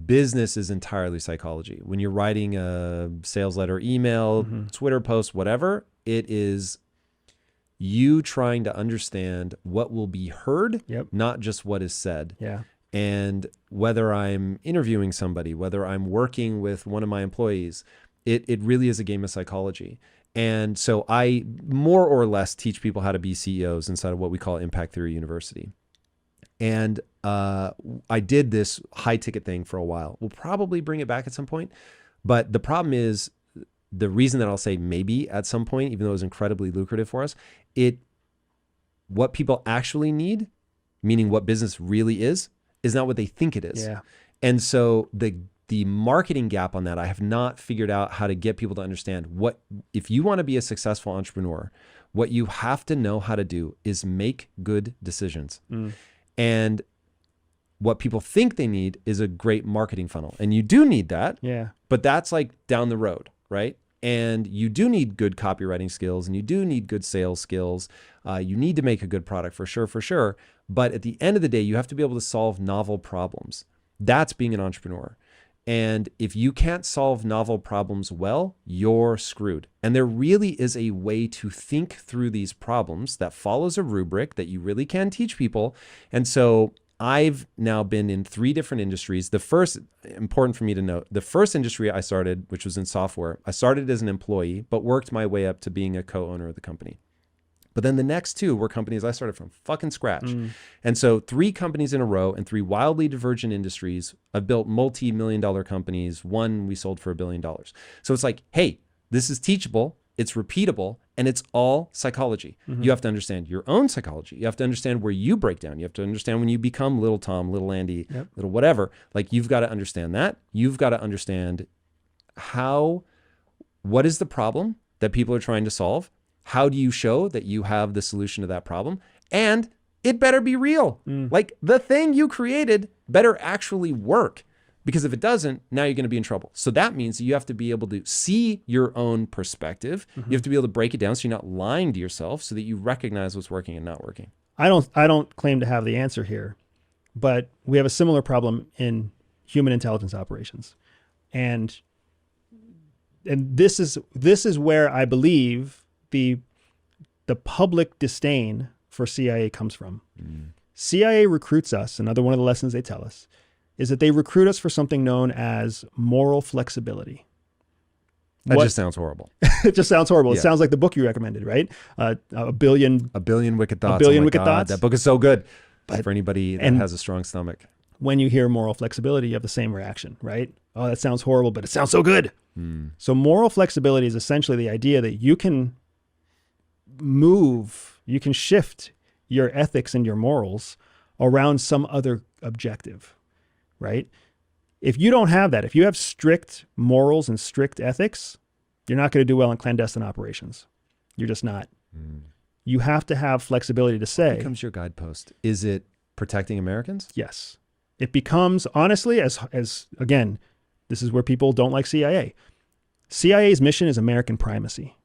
business is entirely psychology. When you're writing a sales letter, email, Twitter post, whatever, it is you trying to understand what will be heard, not just what is said. Yeah. And whether I'm interviewing somebody, whether I'm working with one of my employees, it really is a game of psychology. And so I more or less teach people how to be CEOs inside of what we call Impact Theory University. And I did this high ticket thing for a while. We'll probably bring it back at some point. But the problem is, the reason that I'll say maybe at some point, even though it was incredibly lucrative for us, what people actually need, meaning what business really is not what they think it is. Yeah. And so the marketing gap on that, I have not figured out how to get people to understand what, if you want to be a successful entrepreneur, what you have to know how to do is make good decisions. And what people think they need is a great marketing funnel. And you do need that. Yeah. But that's like down the road, right? And you do need good copywriting skills, and you do need good sales skills. You need to make a good product for sure. But at the end of the day, you have to be able to solve novel problems. That's being an entrepreneur. And if you can't solve novel problems well, you're screwed. And there really is a way to think through these problems that follows a rubric that you really can teach people. And so I've now been in 3 different industries. The first, important for me to note, the first industry I started, which was in software, I started as an employee, but worked my way up to being a co-owner of the company. But then the next 2 were companies I started from fucking scratch. And so 3 companies in a row in 3 wildly divergent industries. I've built multi-million-dollar companies. One we sold for $1 billion. So it's like, hey, this is teachable, it's repeatable, and it's all psychology. You have to understand your own psychology. You have to understand where you break down. You have to understand when you become little Tom, little Andy, little whatever. Like, you've got to understand that. You've got to understand what is the problem that people are trying to solve? How do you show that you have the solution to that problem? And it better be real. Like, the thing you created better actually work, because if it doesn't, now you're going to be in trouble. So that means that you have to be able to see your own perspective. You have to be able to break it down so you're not lying to yourself, so that you recognize what's working and not working. I don't claim to have the answer here, but we have a similar problem in human intelligence operations. And this is where I believe the public disdain for CIA comes from. CIA recruits us. Another one of the lessons they tell us is that they recruit us for something known as moral flexibility. That just sounds horrible. It just sounds horrible. It sounds like the book you recommended, right? A billion wicked thoughts. A billion wicked thoughts. That book is so good. But for anybody that has a strong stomach. When you hear moral flexibility, you have the same reaction, right? Oh, that sounds horrible, but it sounds so good. So moral flexibility is essentially the idea that you can you can shift your ethics and your morals around some other objective, right? If you don't have that, if you have strict morals and strict ethics, you're not going to do well in clandestine operations. You're just not. You have to have flexibility to say. What becomes your guidepost? Is it protecting Americans? Yes. It becomes, honestly, as again, this is where people don't like CIA. CIA's mission is American primacy.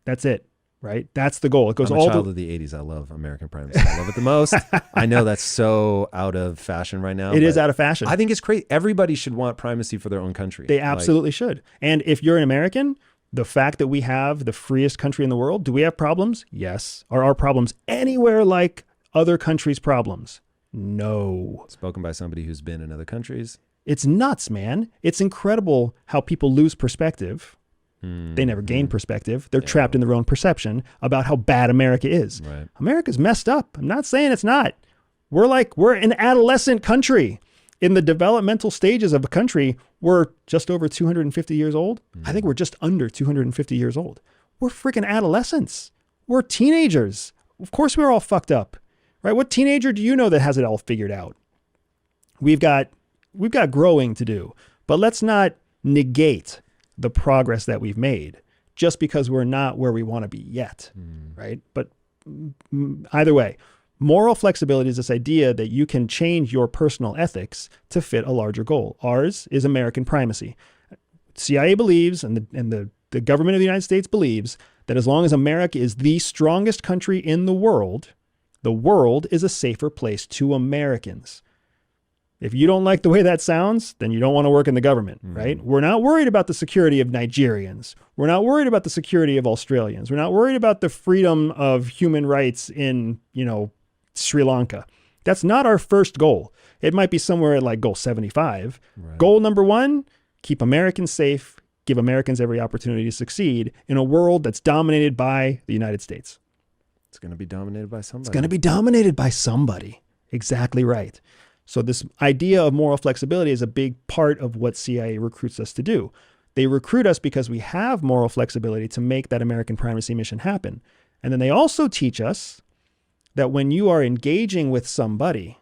That's it. Right? That's the goal. It goes I'm a child of the 80s. I love American primacy. I love it the most. I know that's so out of fashion right now. It is out of fashion. I think it's crazy. Everybody should want primacy for their own country. They absolutely should. And if you're an American, the fact that we have the freest country in the world, do we have problems? Yes. Are our problems anywhere like other countries' problems? No. Spoken by somebody who's been in other countries. It's nuts, man. It's incredible how people lose perspective. They never gain perspective. They're trapped in their own perception about how bad America is. Right. America's messed up. I'm not saying it's not. We're an adolescent country. In the developmental stages of a country, we're just over 250 years old. I think we're just under 250 years old. We're freaking adolescents. We're teenagers. Of course we're all fucked up, right? What teenager do you know that has it all figured out? We've got growing to do, but let's not negate the progress that we've made just because we're not where we want to be yet, right? But either way, moral flexibility is this idea that you can change your personal ethics to fit a larger goal. Ours is American primacy. CIA believes, and the government of the United States believes, that as long as America is the strongest country in the world is a safer place to Americans. If you don't like the way that sounds, then you don't want to work in the government, right? We're not worried about the security of Nigerians. We're not worried about the security of Australians. We're not worried about the freedom of human rights in, Sri Lanka. That's not our first goal. It might be somewhere at like goal 75. Right. Goal number 1, keep Americans safe, give Americans every opportunity to succeed in a world that's dominated by the United States. It's going to be dominated by somebody. It's going to be dominated by somebody. Exactly right. So this idea of moral flexibility is a big part of what CIA recruits us to do. They recruit us because we have moral flexibility to make that American primacy mission happen. And then they also teach us that when you are engaging with somebody,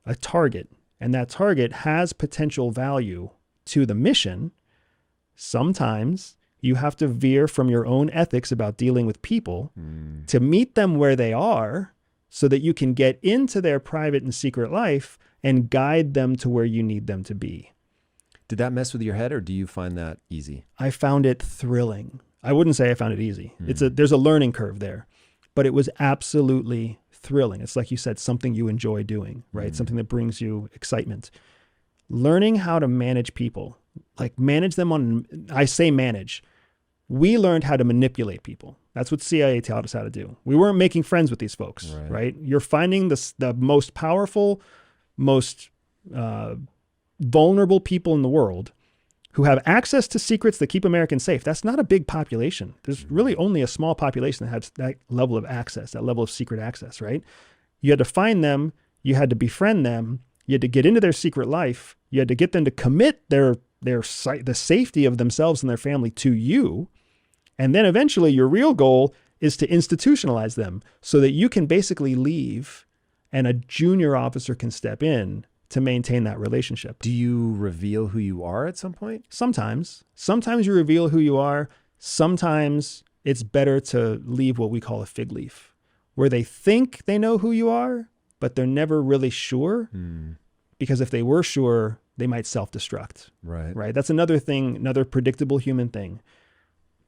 a target, and that target has potential value to the mission, sometimes you have to veer from your own ethics about dealing with people to meet them where they are so that you can get into their private and secret life and guide them to where you need them to be. Did that mess with your head, or do you find that easy? I found it thrilling. I wouldn't say I found it easy. There's a learning curve there, but it was absolutely thrilling. It's like you said, something you enjoy doing, right? Something that brings you excitement. Learning how to manage people, like manage them on, I say manage. We learned how to manipulate people. That's what CIA taught us how to do. We weren't making friends with these folks, right? You're finding the most powerful, most vulnerable people in the world who have access to secrets that keep Americans safe. That's not a big population. There's really only a small population that has that level of access, that level of secret access, right? You had to find them. You had to befriend them. You had to get into their secret life. You had to get them to commit the safety of themselves and their family to you. And then eventually your real goal is to institutionalize them so that you can basically leave and a junior officer can step in to maintain that relationship. Do you reveal who you are at some point? Sometimes. Sometimes you reveal who you are. Sometimes it's better to leave what we call a fig leaf, where they think they know who you are, but they're never really sure. Because if they were sure, they might self-destruct. Right? That's another thing, another predictable human thing.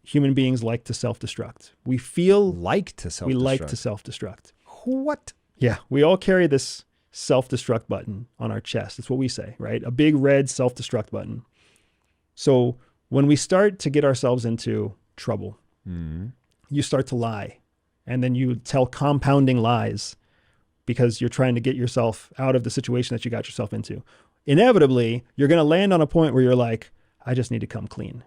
Human beings like to self-destruct. We like to self-destruct. What? Yeah, we all carry this self-destruct button on our chest. That's what we say, right? A big red self-destruct button. So when we start to get ourselves into trouble, you start to lie. And then you tell compounding lies because you're trying to get yourself out of the situation that you got yourself into. Inevitably, you're going to land on a point where you're like, I just need to come clean.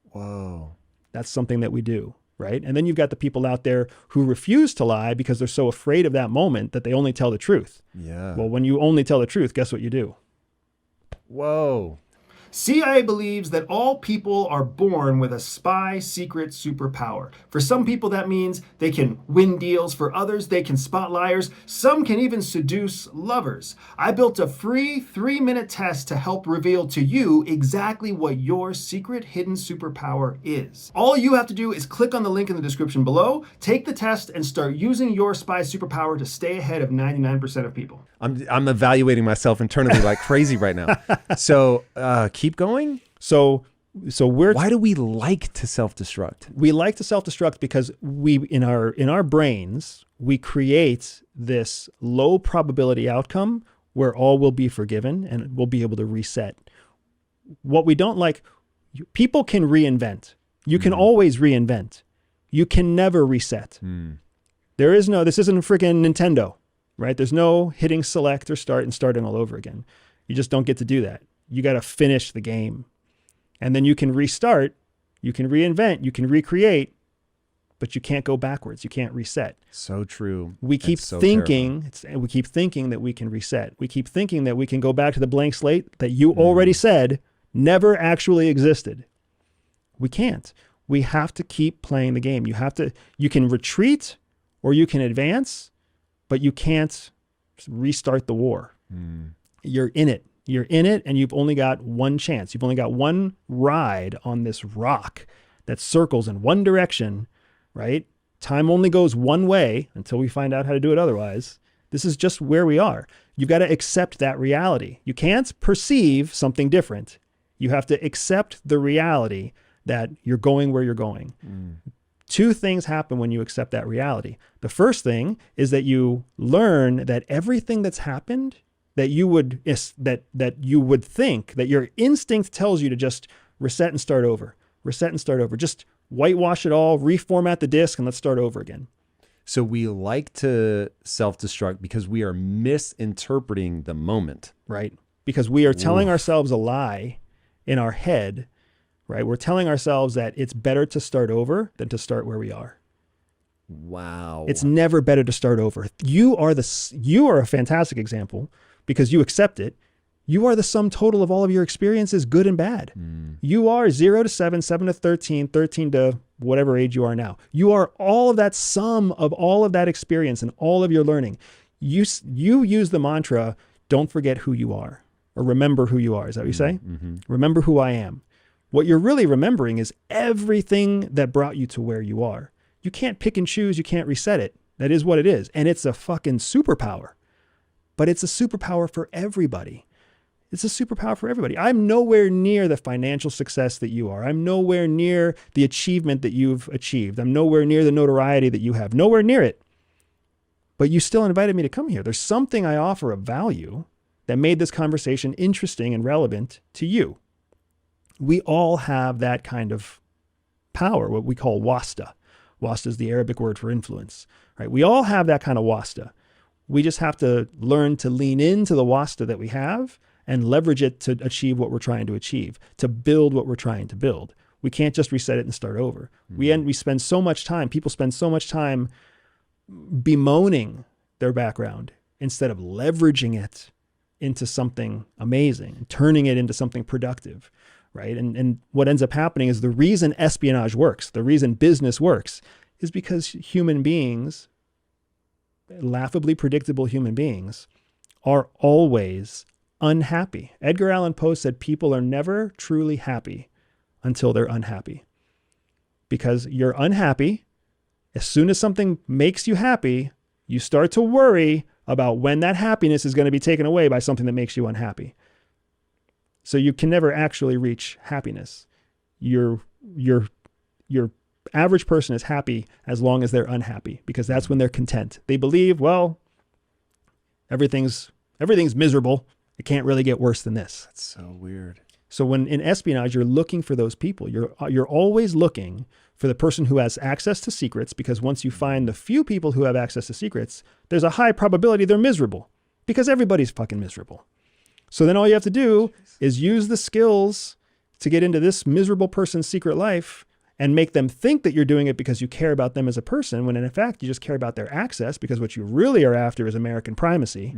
Whoa. That's something that we do. Right? And then you've got the people out there who refuse to lie because they're so afraid of that moment that they only tell the truth. Yeah. Well, when you only tell the truth, guess what you do? Whoa. CIA believes that all people are born with a spy secret superpower. For some people, that means they can win deals. For others, they can spot liars. Some can even seduce lovers. I built a free 3-minute test to help reveal to you exactly what your secret hidden superpower is. All you have to do is click on the link in the description below, take the test, and start using your spy superpower to stay ahead of 99% of people. I'm evaluating myself internally like crazy right now. So keep going. So why do we like to self-destruct? We like to self-destruct because we in our brains we create this low probability outcome where all will be forgiven and we'll be able to reset. What we don't like, people can reinvent. You can always reinvent. You can never reset. This isn't freaking Nintendo. Right? There's no hitting select or start and starting all over again. You just don't get to do that. You got to finish the game. And then you can restart, you can reinvent, you can recreate, but you can't go backwards. You can't reset. So true. We keep thinking that we can reset. We keep thinking that we can go back to the blank slate that you already said never actually existed. We can't. We have to keep playing the game. You can retreat or you can advance, but you can't restart the war. You're in it. You're in it, and you've only got one chance. You've only got one ride on this rock that circles in one direction, right? Time only goes one way until we find out how to do it otherwise. This is just where we are. You've got to accept that reality. You can't perceive something different. You have to accept the reality that you're going where you're going. Two things happen when you accept that reality. The first thing is that you learn that everything that's happened that you would think that your instinct tells you to just reset and start over, just whitewash it all, reformat the disk, and let's start over again. So we like to self-destruct because we are misinterpreting the moment. Right? Because we are telling ourselves a lie in our head, right? We're telling ourselves that it's better to start over than to start where we are. Wow. It's never better to start over. You are a fantastic example because you accept it. You are the sum total of all of your experiences, good and bad. You are 0 to 7, 7 to 13, 13 to whatever age you are now. You are all of that sum of all of that experience and all of your learning. You use the mantra, don't forget who you are, or remember who you are. Is that what you say? Remember who I am. What you're really remembering is everything that brought you to where you are. You can't pick and choose. You can't reset it. That is what it is. And it's a fucking superpower. But it's a superpower for everybody. It's a superpower for everybody. I'm nowhere near the financial success that you are. I'm nowhere near the achievement that you've achieved. I'm nowhere near the notoriety that you have. Nowhere near it. But you still invited me to come here. There's something I offer of value that made this conversation interesting and relevant to you. We all have that kind of power, what we call wasta. Wasta is the Arabic word for influence, right? We all have that kind of wasta. We just have to learn to lean into the wasta that we have and leverage it to achieve what we're trying to achieve, to build what we're trying to build. We can't just reset it and start over. We spend so much time, people spend so much time bemoaning their background instead of leveraging it into something amazing, turning it into something productive, right? And what ends up happening is the reason espionage works, the reason business works, is because human beings, laughably predictable human beings, are always unhappy. Edgar Allan Poe said people are never truly happy until they're unhappy. Because you're unhappy, as soon as something makes you happy, you start to worry about when that happiness is going to be taken away by something that makes you unhappy. So you can never actually reach happiness. Your average person is happy as long as they're unhappy, because that's when they're content. They believe, well, everything's miserable. It can't really get worse than this. That's so weird. So when in espionage, you're looking for those people. You're always looking for the person who has access to secrets, because once you find the few people who have access to secrets, there's a high probability they're miserable, because everybody's fucking miserable. So then all you have to do is use the skills to get into this miserable person's secret life and make them think that you're doing it because you care about them as a person, when in fact you just care about their access, because what you really are after is American primacy.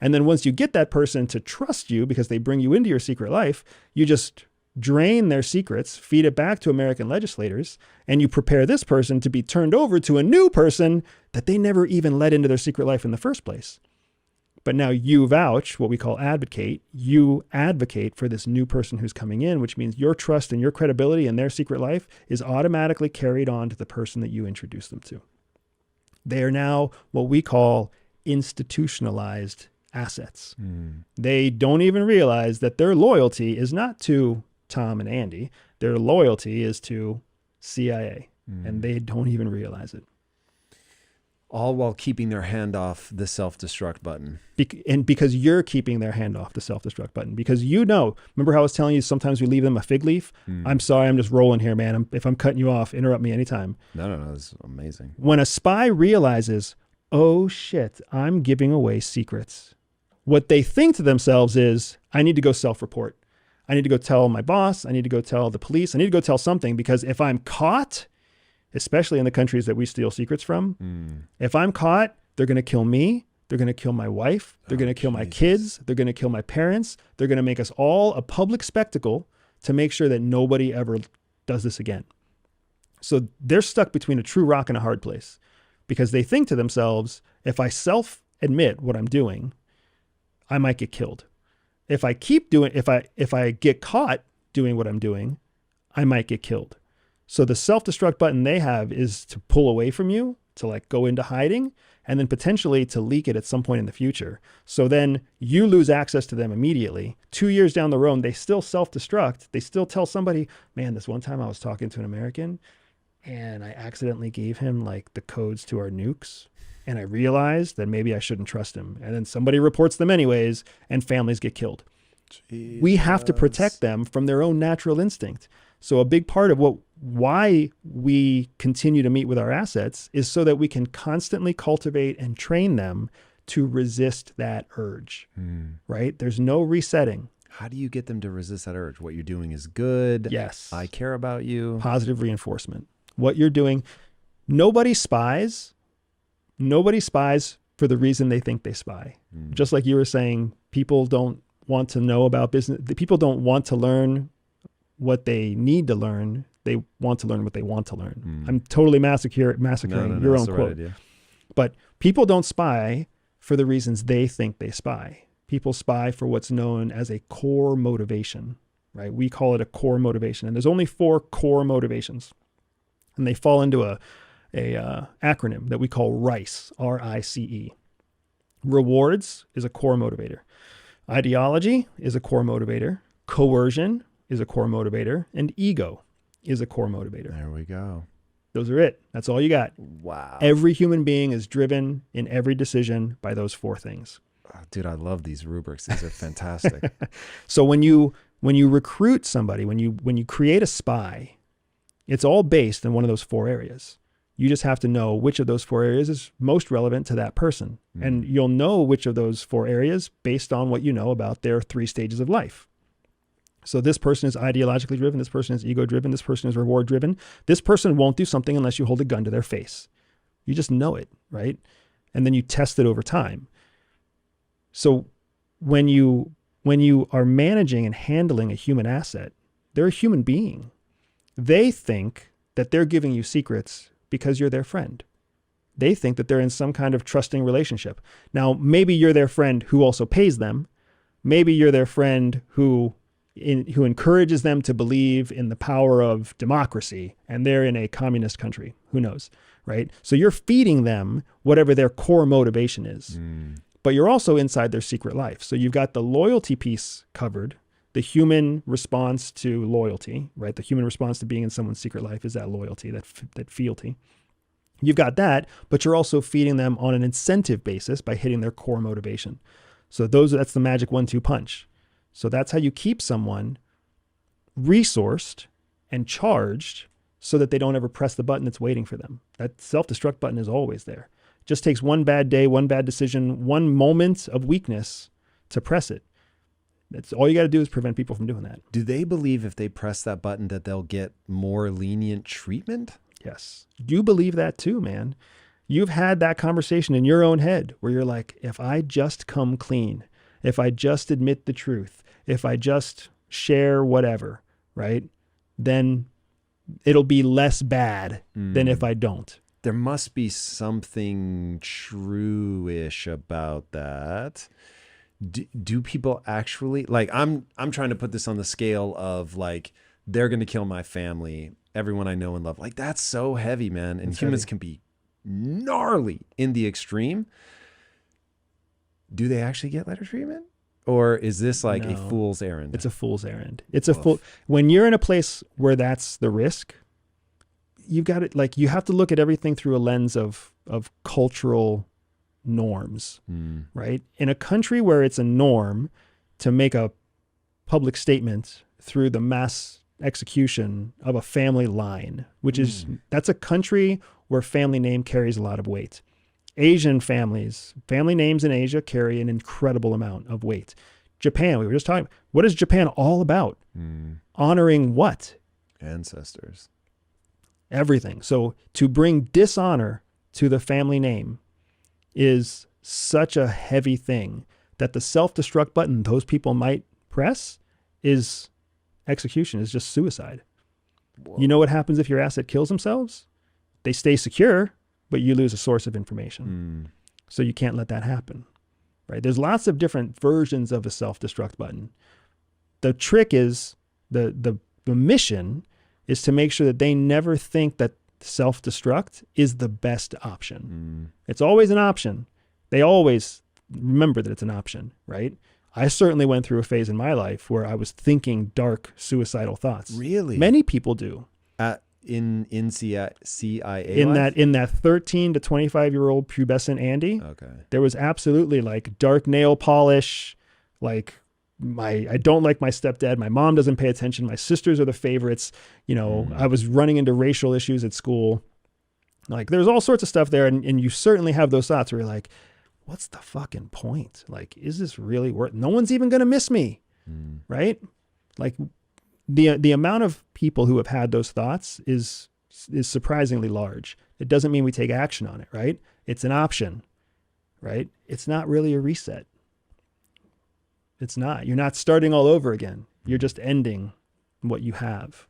And then once you get that person to trust you because they bring you into your secret life, you just drain their secrets, feed it back to American legislators, and you prepare this person to be turned over to a new person that they never even let into their secret life in the first place. But now you vouch, what we call advocate, you advocate for this new person who's coming in, which means your trust and your credibility in their secret life is automatically carried on to the person that you introduce them to. They are now what we call institutionalized assets. They don't even realize that their loyalty is not to Tom and Andy. Their loyalty is to CIA, and they don't even realize it. All while keeping their hand off the self-destruct button. And because you're keeping their hand off the self-destruct button, because remember how I was telling you sometimes we leave them a fig leaf? I'm sorry, I'm just rolling here, man. If I'm cutting you off, interrupt me anytime. No, this is amazing. When a spy realizes, oh shit, I'm giving away secrets, what they think to themselves is, I need to go self-report. I need to go tell my boss. I need to go tell the police. I need to go tell something, because if I'm caught, especially in the countries that we steal secrets from, if I'm caught, they're going to kill me. They're going to kill my wife. They're going to kill my kids. They're going to kill my parents. They're going to make us all a public spectacle to make sure that nobody ever does this again. So they're stuck between a true rock and a hard place, because they think to themselves, if I self-admit what I'm doing, I might get killed. If I get caught doing what I'm doing, I might get killed. So the self-destruct button they have is to pull away from you, to go into hiding, and then potentially to leak it at some point in the future. So then you lose access to them immediately. 2 years down the road, they still self-destruct. They still tell somebody, man, this one time I was talking to an American and I accidentally gave him the codes to our nukes. and I realize that maybe I shouldn't trust him. And then somebody reports them anyways, and families get killed. We have to protect them from their own natural instinct. So a big part of why we continue to meet with our assets is so that we can constantly cultivate and train them to resist that urge, right? There's no resetting. How do you get them to resist that urge? What you're doing is good. Yes. I care about you. Positive reinforcement. What you're doing. Nobody spies for the reason they think they spy. Just like you were saying, people don't want to know about business. People don't want to learn what they need to learn. They want to learn what they want to learn. I'm totally massacring your own quote. Right, but people don't spy for the reasons they think they spy. People spy for what's known as a core motivation, right? We call it a core motivation. And there's only 4 core motivations. And they fall into a acronym that we call RICE, R-I-C-E. Rewards is a core motivator. Ideology is a core motivator. Coercion is a core motivator. And ego is a core motivator. There we go. Those are it. That's all you got. Wow. Every human being is driven in every decision by those 4 things. Oh, dude, I love these rubrics. These are fantastic. So when you recruit somebody, when you create a spy, it's all based in one of those 4 areas. You just have to know which of those 4 areas is most relevant to that person. And you'll know which of those 4 areas based on what you know about their 3 stages of life. So this person is ideologically driven. This person is ego driven. This person is reward driven. This person won't do something unless you hold a gun to their face. You just know it, right? And then you test it over time. So when you are managing and handling a human asset, they're a human being. They think that they're giving you secrets because you're their friend. They think that they're in some kind of trusting relationship. Now, maybe you're their friend who also pays them. Maybe you're their friend who encourages them to believe in the power of democracy, and they're in a communist country. Who knows, right? So you're feeding them whatever their core motivation is. But you're also inside their secret life. So you've got the loyalty piece covered, the human response to loyalty, right? The human response to being in someone's secret life is that loyalty, that fealty. You've got that, but you're also feeding them on an incentive basis by hitting their core motivation. So that's the magic 1-2 punch. So that's how you keep someone resourced and charged so that they don't ever press the button that's waiting for them. That self-destruct button is always there. It just takes one bad day, one bad decision, one moment of weakness to press it. That's all you got to do is prevent people from doing that. Do they believe if they press that button that they'll get more lenient treatment? Yes. You believe that too, man. You've had that conversation in your own head where you're like, if I just come clean, if I just admit the truth, if I just share whatever, right, then it'll be less bad than if I don't. There must be something true-ish about that. Do people actually, like, I'm trying to put this on the scale of like, they're going to kill my family, everyone I know and love. Like, that's so heavy, man. And humans can be gnarly in the extreme. Do they actually get letter treatment? Or is this like a fool's errand? It's a fool's errand. When you're in a place where that's the risk, you've got it. Like, you have to look at everything through a lens of cultural norms, right? In a country where it's a norm to make a public statement through the mass execution of a family line, that's a country where family name carries a lot of weight. Asian family names in Asia carry an incredible amount of weight. Japan, we were just talking, what is Japan all about? Honoring what? Ancestors. Everything. So to bring dishonor to the family name is such a heavy thing that the self-destruct button those people might press is execution, is just suicide. Whoa. You know what happens if your asset kills themselves? They stay secure, but you lose a source of information. So you can't let that happen, right? There's lots of different versions of a self-destruct button. The trick is, the mission is to make sure that they never think that self-destruct is the best option. It's always an option. They always remember that it's an option, right? I certainly went through a phase in my life where I was thinking dark, suicidal thoughts. Really? Many people do. in CIA In life? that 13 to 25-year-old pubescent Andy, Okay. there was absolutely like dark nail polish, like I don't like my stepdad. My mom doesn't pay attention. My sisters are the favorites. You know, I was running into racial issues at school. Like there's all sorts of stuff there. And you certainly have those thoughts where you're like, what's the fucking point? Like, is this really worth, no one's even going to miss me. Right? Like the amount of people who have had those thoughts is surprisingly large. It doesn't mean we take action on it, right? It's an option, right? It's not really a reset. It's not. You're not starting all over again. You're just ending what you have.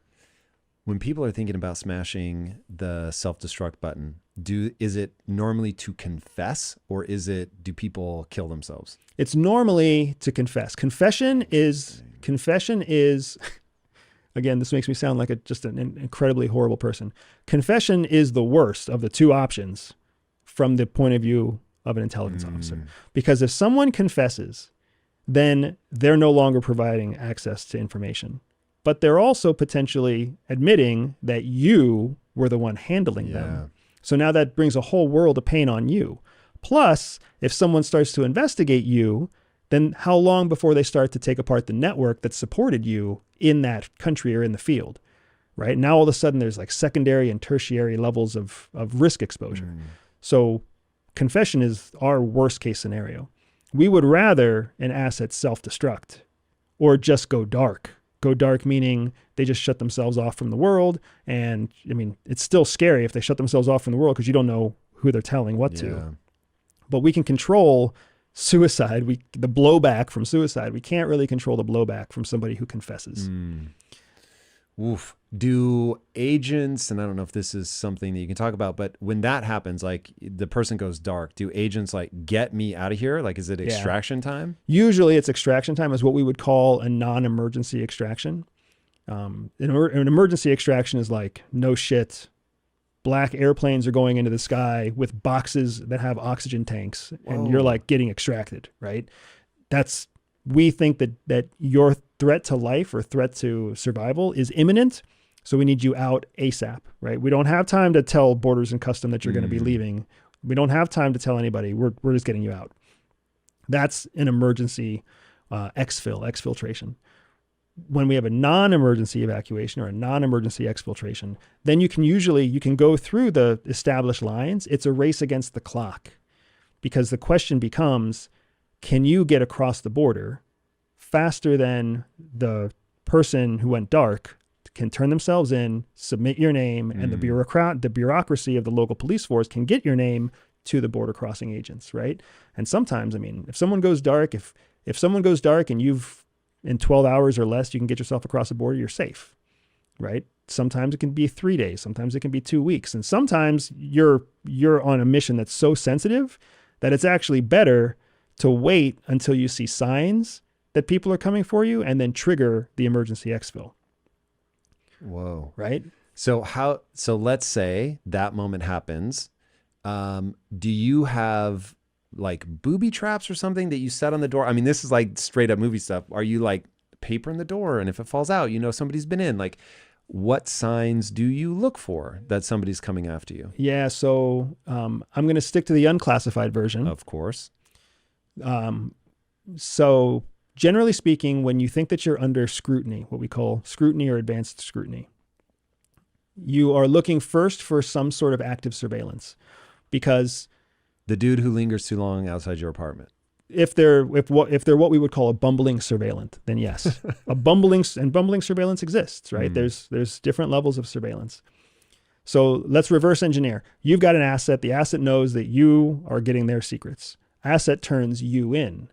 When people are thinking about smashing the self-destruct button, is it normally to confess, or do people kill themselves? It's normally to confess. Confession is again, this makes me sound like just an incredibly horrible person. Confession is the worst of the two options from the point of view of an intelligence officer. Because if someone confesses, then they're no longer providing access to information. But they're also potentially admitting that you were the one handling them. So now that brings a whole world of pain on you. Plus, if someone starts to investigate you, then how long before they start to take apart the network that supported you in that country or in the field, right? Now all of a sudden there's like secondary and tertiary levels of risk exposure. So confession is our worst case scenario. We would rather an asset self-destruct or just go dark. Go dark meaning they just shut themselves off from the world. And I mean, it's still scary if they shut themselves off from the world because you don't know who they're telling what to. But we can control suicide, the blowback from suicide. We can't really control the blowback from somebody who confesses. Oof. Do agents, and I don't know if this is something that you can talk about, but when that happens, like the person goes dark, do agents like get me out of here? Like, is it extraction time? Usually it's extraction time, is what we would call a non-emergency extraction. An emergency extraction is like, no shit, black airplanes are going into the sky with boxes that have oxygen tanks and you're like getting extracted, right? We think that your threat to life or threat to survival is imminent. So we need you out ASAP, right? We don't have time to tell Borders and Custom that you're going to be leaving. We don't have time to tell anybody. We're just getting you out. That's an emergency exfiltration. When we have a non-emergency evacuation or a non-emergency exfiltration, then you can go through the established lines. It's a race against the clock because the question becomes, can you get across the border faster than the person who went dark can turn themselves in, submit your name, and the bureaucracy of the local police force can get your name to the border crossing agents, right? And sometimes, I mean, if someone goes dark, if someone goes dark and you've in 12 hours or less, you can get yourself across the border, you're safe, right? Sometimes it can be 3 days, sometimes it can be 2 weeks, and sometimes you're on a mission that's so sensitive that it's actually better to wait until you see signs that people are coming for you and then trigger the emergency exfil. Whoa. Right? So let's say that moment happens. Do you have like booby traps or something that you set on the door? I mean, this is like straight up movie stuff. Are you like paper in the door? And if it falls out, you know somebody's been in. Like, what signs do you look for that somebody's coming after you? Yeah, so I'm going to stick to the unclassified version. Of course. So generally speaking, when you think that you're under scrutiny, what we call scrutiny or advanced scrutiny, you are looking first for some sort of active surveillance, because the dude who lingers too long outside your apartment. If they're what we would call a bumbling surveillant, then yes, bumbling surveillance exists, right? There's different levels of surveillance. So let's reverse engineer. You've got an asset. The asset knows that you are getting their secrets. Asset turns you in.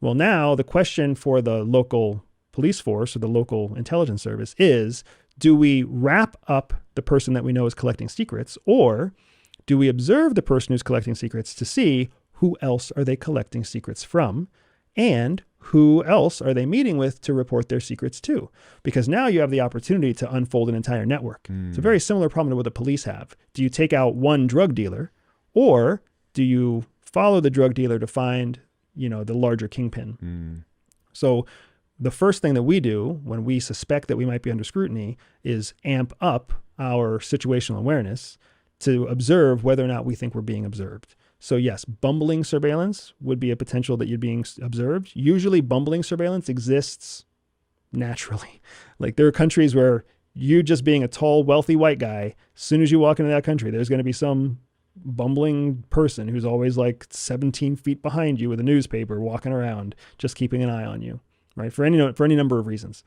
Well, now the question for the local police force or the local intelligence service is, do we wrap up the person that we know is collecting secrets, or do we observe the person who's collecting secrets to see who else are they collecting secrets from, and who else are they meeting with to report their secrets to? Because now you have the opportunity to unfold an entire network. It's a very similar problem to what the police have. Do you take out one drug dealer, or do you follow the drug dealer to find, the larger kingpin? So the first thing that we do when we suspect that we might be under scrutiny is amp up our situational awareness to observe whether or not we think we're being observed. So yes, bumbling surveillance would be a potential that you're being observed. Usually bumbling surveillance exists naturally. Like there are countries where you just being a tall, wealthy white guy, as soon as you walk into that country, there's going to be some bumbling person who's always like 17 feet behind you with a newspaper walking around, just keeping an eye on you, right? For any number of reasons.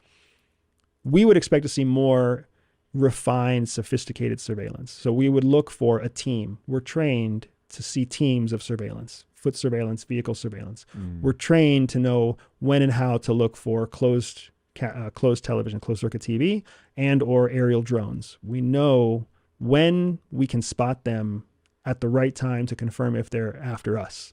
We would expect to see more refined, sophisticated surveillance. So we would look for a team. We're trained to see teams of surveillance, foot surveillance, vehicle surveillance. We're trained to know when and how to look for closed television, closed circuit TV, and or aerial drones. We know when we can spot them at the right time to confirm if they're after us,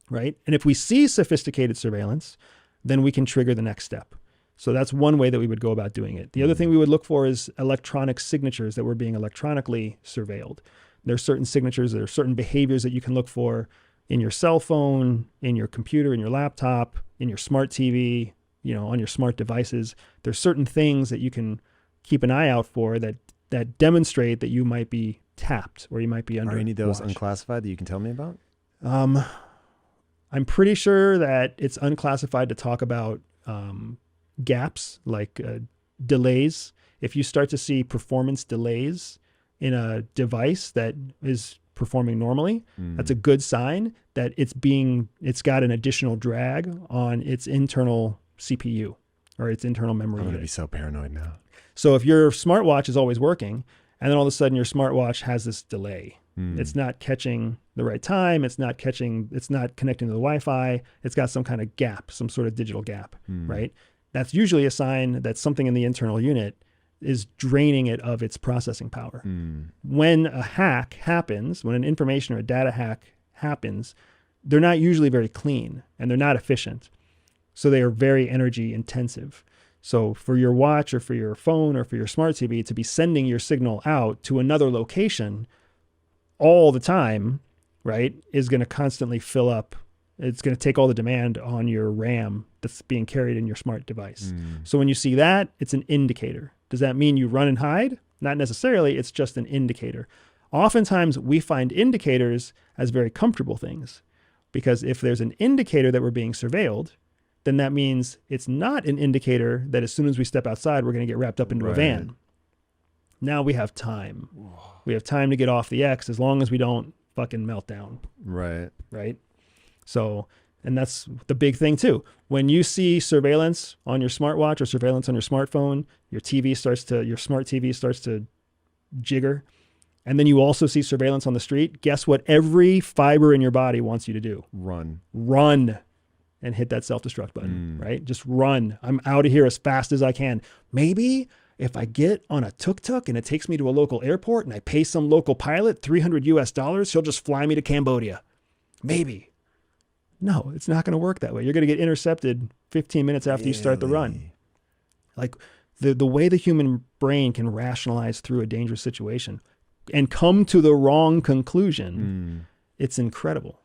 right? And if we see sophisticated surveillance, then we can trigger the next step. So that's one way that we would go about doing it. The other thing we would look for is electronic signatures that we're being electronically surveilled. There are certain signatures, there are certain behaviors that you can look for in your cell phone, in your computer, in your laptop, in your smart TV, on your smart devices. There's certain things that you can keep an eye out for that demonstrate that you might be tapped or you might be under Are any of those watch. unclassified that you can tell me about? I'm pretty sure that it's unclassified to talk about gaps, like delays. If you start to see performance delays in a device that is performing normally, that's a good sign that it's got an additional drag on its internal CPU or its internal memory I'm going to unit. be so paranoid now. So if your smartwatch is always working and then all of a sudden your smartwatch has this delay, it's not catching the right time, it's not connecting to the Wi-Fi, it's got some kind of gap, some sort of digital gap, right? That's usually a sign that something in the internal unit is draining it of its processing power. When a hack happens, when an information or a data hack happens, they're not usually very clean and they're not efficient. So they are very energy intensive. So for your watch or for your phone or for your smart TV to be sending your signal out to another location all the time, right, is going to constantly fill up. It's going to take all the demand on your RAM that's being carried in your smart device. So when you see that, it's an indicator. Does that mean you run and hide? Not necessarily. It's just an indicator. Oftentimes we find indicators as very comfortable things, because if there's an indicator that we're being surveilled, then that means it's not an indicator that as soon as we step outside, we're going to get wrapped up into a van. Now we have time. We have time to get off the X as long as we don't fucking melt down. Right. So, and that's the big thing too. When you see surveillance on your smartwatch or surveillance on your smartphone, your smart TV starts to jigger. And then you also see surveillance on the street. Guess what every fiber in your body wants you to do? Run and hit that self-destruct button, right? Just run. I'm out of here as fast as I can. Maybe if I get on a tuk-tuk and it takes me to a local airport and I pay some local pilot $300, he'll just fly me to Cambodia. Maybe. No, it's not going to work that way. You're going to get intercepted 15 minutes after you start the run. Like the way the human brain can rationalize through a dangerous situation and come to the wrong conclusion, it's incredible.